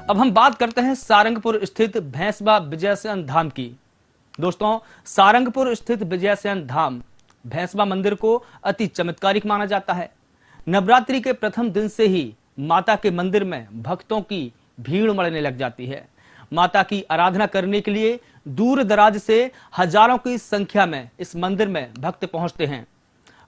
अब हम बात करते हैं सारंगपुर स्थित भैंसबा विजयसेन धाम की। दोस्तों, सारंगपुर स्थित विजयसेन धाम भैंसबा मंदिर को अति चमत्कारिक माना जाता है। नवरात्रि के प्रथम दिन से ही माता के मंदिर में भक्तों की भीड़ उमड़ने लग जाती है। माता की आराधना करने के लिए दूर दराज से हजारों की संख्या में इस मंदिर में भक्त पहुंचते हैं।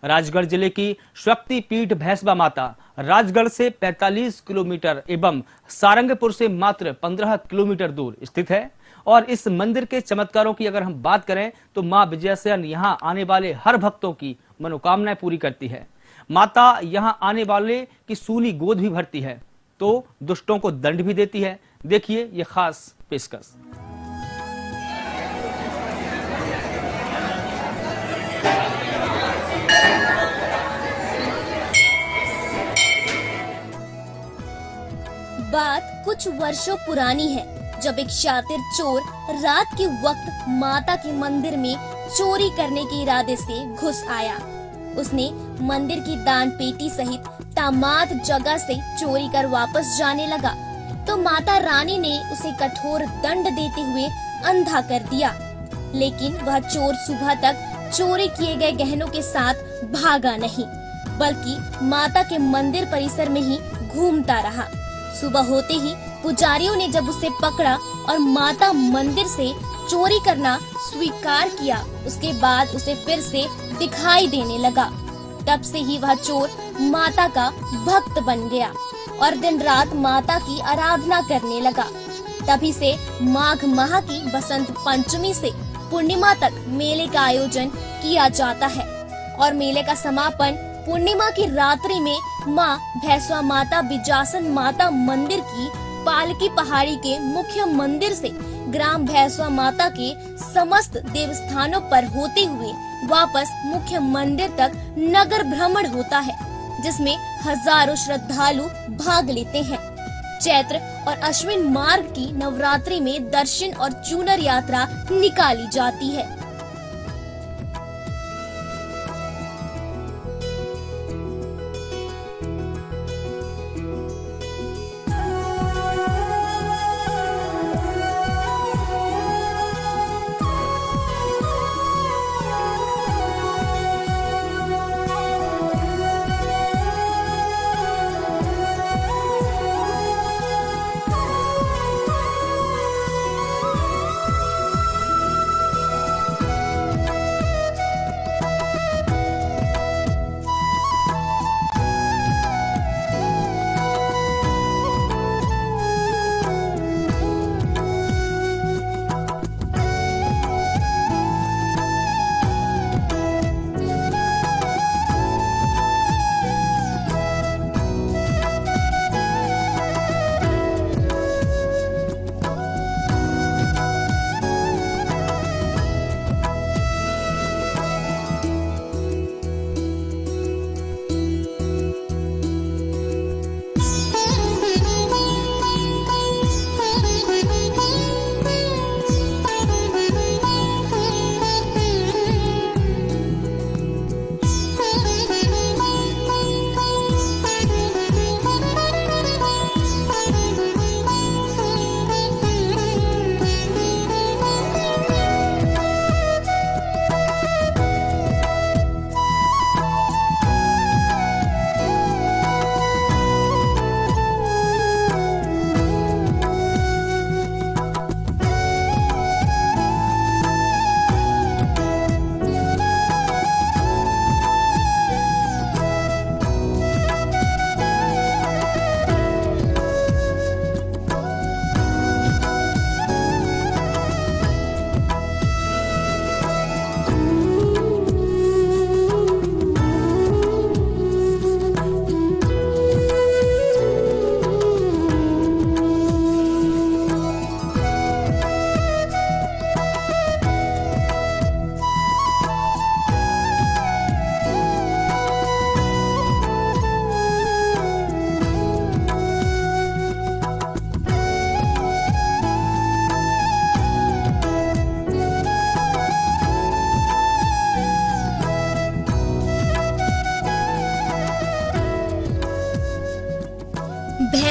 राजगढ़ जिले की शक्ति पीठ भैंसबा माता राजगढ़ से 45 किलोमीटर एवं सारंगपुर से मात्र 15 किलोमीटर दूर स्थित है। और इस मंदिर के चमत्कारों की अगर हम बात करें तो मां विजयसेन यहां आने वाले हर भक्तों की मनोकामनाएं पूरी करती है। माता यहां आने वाले की सूली गोद भी भरती है तो दुष्टों को दंड भी देती है। देखिए ये खास पेशकश। बात कुछ वर्षों पुरानी है, जब एक शातिर चोर रात के वक्त माता के मंदिर में चोरी करने के इरादे से घुस आया। उसने मंदिर की दान पेटी सहित तमाम जगह से चोरी कर वापस जाने लगा तो माता रानी ने उसे कठोर दंड देते हुए अंधा कर दिया। लेकिन वह चोर सुबह तक चोरी किए गए गहनों के साथ भागा नहीं, बल्कि माता के मंदिर परिसर में ही घूमता रहा। सुबह होते ही पुजारियों ने जब उसे पकड़ा और माता मंदिर से चोरी करना स्वीकार किया, उसके बाद उसे फिर से दिखाई देने लगा। तब से ही वह चोर माता का भक्त बन गया और दिन रात माता की आराधना करने लगा। तभी से माघ माह की बसंत पंचमी से पूर्णिमा तक मेले का आयोजन किया जाता है और मेले का समापन पूर्णिमा की रात्रि में मां भैंसवा माता विजयसेन माता मंदिर की पालकी पहाड़ी के मुख्य मंदिर से ग्राम भैंसवा माता के समस्त देवस्थानों पर होते हुए वापस मुख्य मंदिर तक नगर भ्रमण होता है, जिसमें हजारों श्रद्धालु भाग लेते हैं। चैत्र और अश्विन मार्ग की नवरात्रि में दर्शन और चूनर यात्रा निकाली जाती है।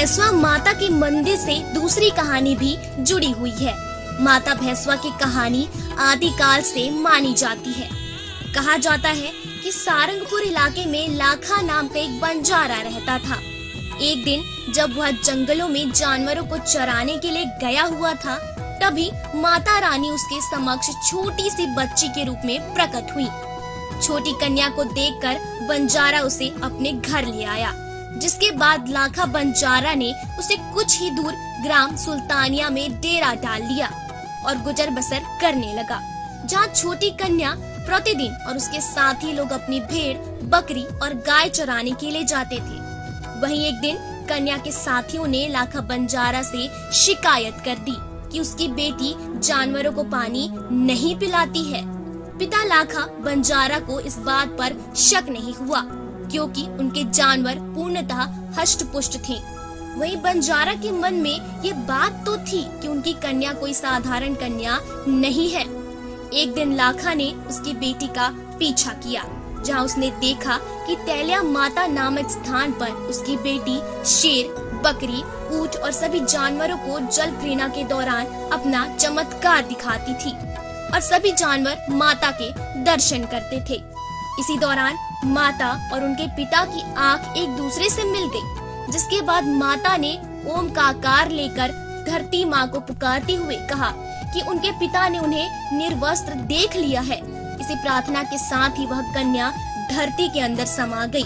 भैंसवा माता के मंदिर से दूसरी कहानी भी जुड़ी हुई है। माता भैंसवा की कहानी आदिकाल से मानी जाती है। कहा जाता है कि सारंगपुर इलाके में लाखा नाम का एक बंजारा रहता था। एक दिन जब वह जंगलों में जानवरों को चराने के लिए गया हुआ था, तभी माता रानी उसके समक्ष छोटी सी बच्ची के रूप में प्रकट हुई। छोटी कन्या को देखकर बंजारा उसे अपने घर ले आया, जिसके बाद लाखा बंजारा ने उसे कुछ ही दूर ग्राम सुल्तानिया में डेरा डाल लिया और गुजर बसर करने लगा, जहाँ छोटी कन्या प्रतिदिन और उसके साथी लोग अपनी भेड़, बकरी और गाय चराने के लिए जाते थे। वहीं एक दिन कन्या के साथियों ने लाखा बंजारा से शिकायत कर दी कि उसकी बेटी जानवरों को पानी नहीं पिलाती है। पिता लाखा बंजारा को इस बात पर शक नहीं हुआ, क्योंकि उनके जानवर पूर्णतः हष्ट पुष्ट थे। वहीं बंजारा के मन में ये बात तो थी कि उनकी कन्या कोई साधारण कन्या नहीं है। एक दिन लाखा ने उसकी बेटी का पीछा किया, जहां उसने देखा कि तैलिया माता नामक स्थान पर उसकी बेटी शेर, बकरी, ऊंट और सभी जानवरों को जल क्रीड़ा के दौरान अपना चमत्कार दिखाती थी और सभी जानवर माता के दर्शन करते थे। इसी दौरान माता और उनके पिता की आंख एक दूसरे से मिल गई, जिसके बाद माता ने ओम का आकार लेकर धरती माँ को पुकारते हुए कहा कि उनके पिता ने उन्हें निर्वस्त्र देख लिया है। इसी प्रार्थना के साथ ही वह कन्या धरती के अंदर समा गई।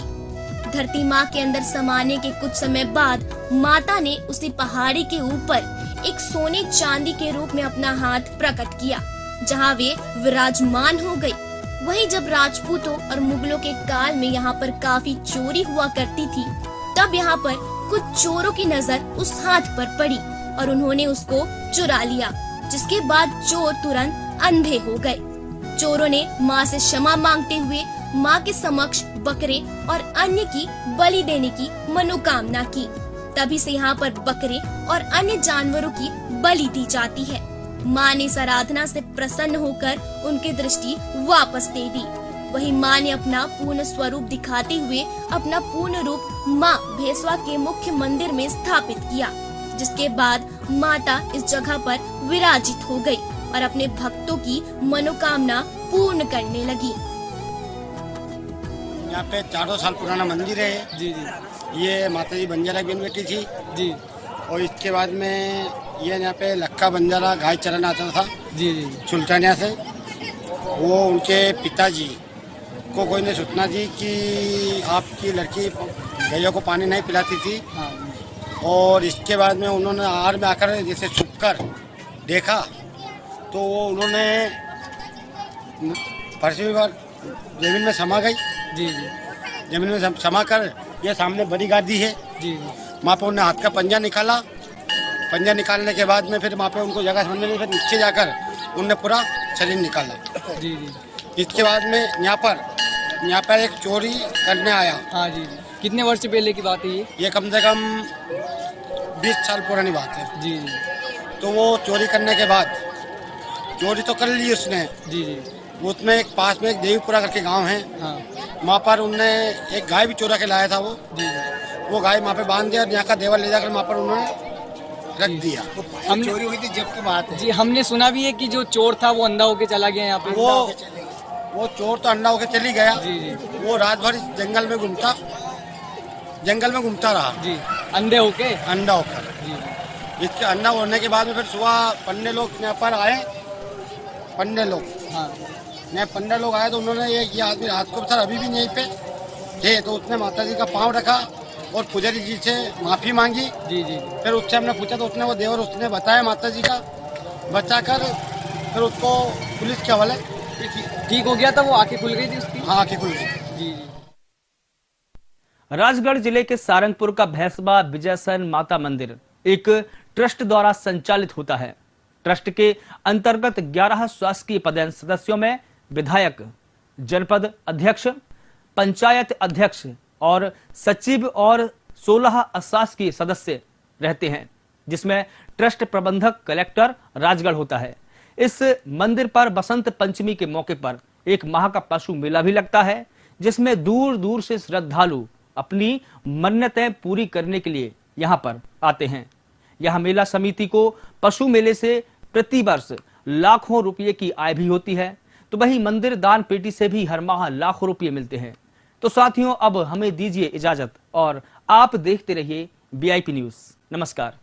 धरती माँ के अंदर समाने के कुछ समय बाद माता ने उसी पहाड़ी के ऊपर एक सोने चांदी के रूप में अपना हाथ प्रकट किया, जहाँ वे विराजमान हो गई। वहीं जब राजपूतों और मुगलों के काल में यहाँ पर काफी चोरी हुआ करती थी, तब यहाँ पर कुछ चोरों की नजर उस हाथ पर पड़ी और उन्होंने उसको चुरा लिया, जिसके बाद चोर तुरंत अंधे हो गए। चोरों ने माँ से क्षमा मांगते हुए माँ के समक्ष बकरे और अन्य की बलि देने की मनोकामना की। तभी से यहाँ पर बकरे और अन्य जानवरों की बलि दी जाती है। माँ ने इस आराधना से प्रसन्न होकर उनकी दृष्टि वापस दे दी। वही माँ ने अपना पूर्ण स्वरूप दिखाते हुए अपना पूर्ण रूप माँ भैंसवा के मुख्य मंदिर में स्थापित किया, जिसके बाद माता इस जगह पर विराजित हो गई और अपने भक्तों की मनोकामना पूर्ण करने लगी। यहाँ पे 400 साल पुराना मंदिर है। जी जी। ये माता जी बंजारा की बेटी थी जी। और इसके बाद में ये यहाँ पे लक्का बंजारा गाय चराना आता था जी जी सुल्तानिया से। वो उनके पिताजी को कोई ने सूचना दी कि आपकी लड़की गैया को पानी नहीं पिलाती थी। और इसके बाद में उन्होंने आहार में आकर जैसे छुप कर देखा, तो वो उन्होंने पृथ्वी पर जमीन में समा गई जी जी। जमीन में समा कर ये सामने बड़ी गादी है जी। वहाँ पे उन्होंने हाथ का पंजा निकाला। पंजा निकालने के बाद में फिर वहाँ पे उनको जगह समझ में, फिर नीचे जाकर उनने पूरा शरीर निकाला जी जी। इसके बाद में यहाँ पर एक चोरी करने आया। हाँ जी जी। कितने वर्ष पहले की बात है ये कम से कम 20 साल पुरानी बात है जी जी। तो वो चोरी करने के बाद चोरी तो कर ली उसने जी जी। उसमें एक पास में एक देवीपुरा करके गांव है। हाँ। वहाँ पर उनने एक गाय भी चोरा के लाया था वो जी। वो गाय वहाँ पे बांध दिया और यहाँ का देवर ले जाकर वहाँ पर उन्होंने रख दिया। तो हम चोरी हुई थी जब की बात है जी। हमने सुना भी है कि जो चोर था वो अंधा होके चला गया यहाँ पे। वो चोर तो अंधा होके चली गया जी जी। वो रात भर जंगल में घूमता रहा जी, अंधे होके अंधा होकर जी। इसके अंधा होने के बाद में फिर सुबह पन्ने लोग यहाँ पर आए। पन्ने लोग हाँ। 15 लोग आए तो उन्होंने ये आदमी रात को सर अभी भी यहीं पे थे, तो उसने माता जी का पाँव रखा और पुजारी जी से माफी मांगी जी जी। फिर उससे हमने पूछा तो उसने वो देवर उसने बताया माता जी का, बचाकर फिर उसको पुलिस के हवाले ठीक हो गया था। वो आंखें खुल गई थी उसकी। हाँ, आंखें खुल गई जी जी। राजगढ़ जिले के सारंगपुर का भैंसबा विजयसन माता मंदिर एक ट्रस्ट द्वारा संचालित होता है। ट्रस्ट के अंतर्गत 11 शासकीय पदेन सदस्यों में विधायक, जनपद अध्यक्ष, पंचायत अध्यक्ष और सचिव और 16 अशासकीय सदस्य रहते हैं, जिसमें ट्रस्ट प्रबंधक कलेक्टर राजगढ़ होता है। इस मंदिर पर बसंत पंचमी के मौके पर एक माह का पशु मेला भी लगता है, जिसमें दूर दूर से श्रद्धालु अपनी मन्नतें पूरी करने के लिए यहाँ पर आते हैं। यह मेला समिति को पशु मेले से प्रति वर्ष लाखों रुपये की आय भी होती है, तो वही मंदिर दान पेटी से भी हर माह लाखों रुपये मिलते हैं। तो साथियों, अब हमें दीजिए इजाजत और आप देखते रहिए VIP न्यूज। नमस्कार।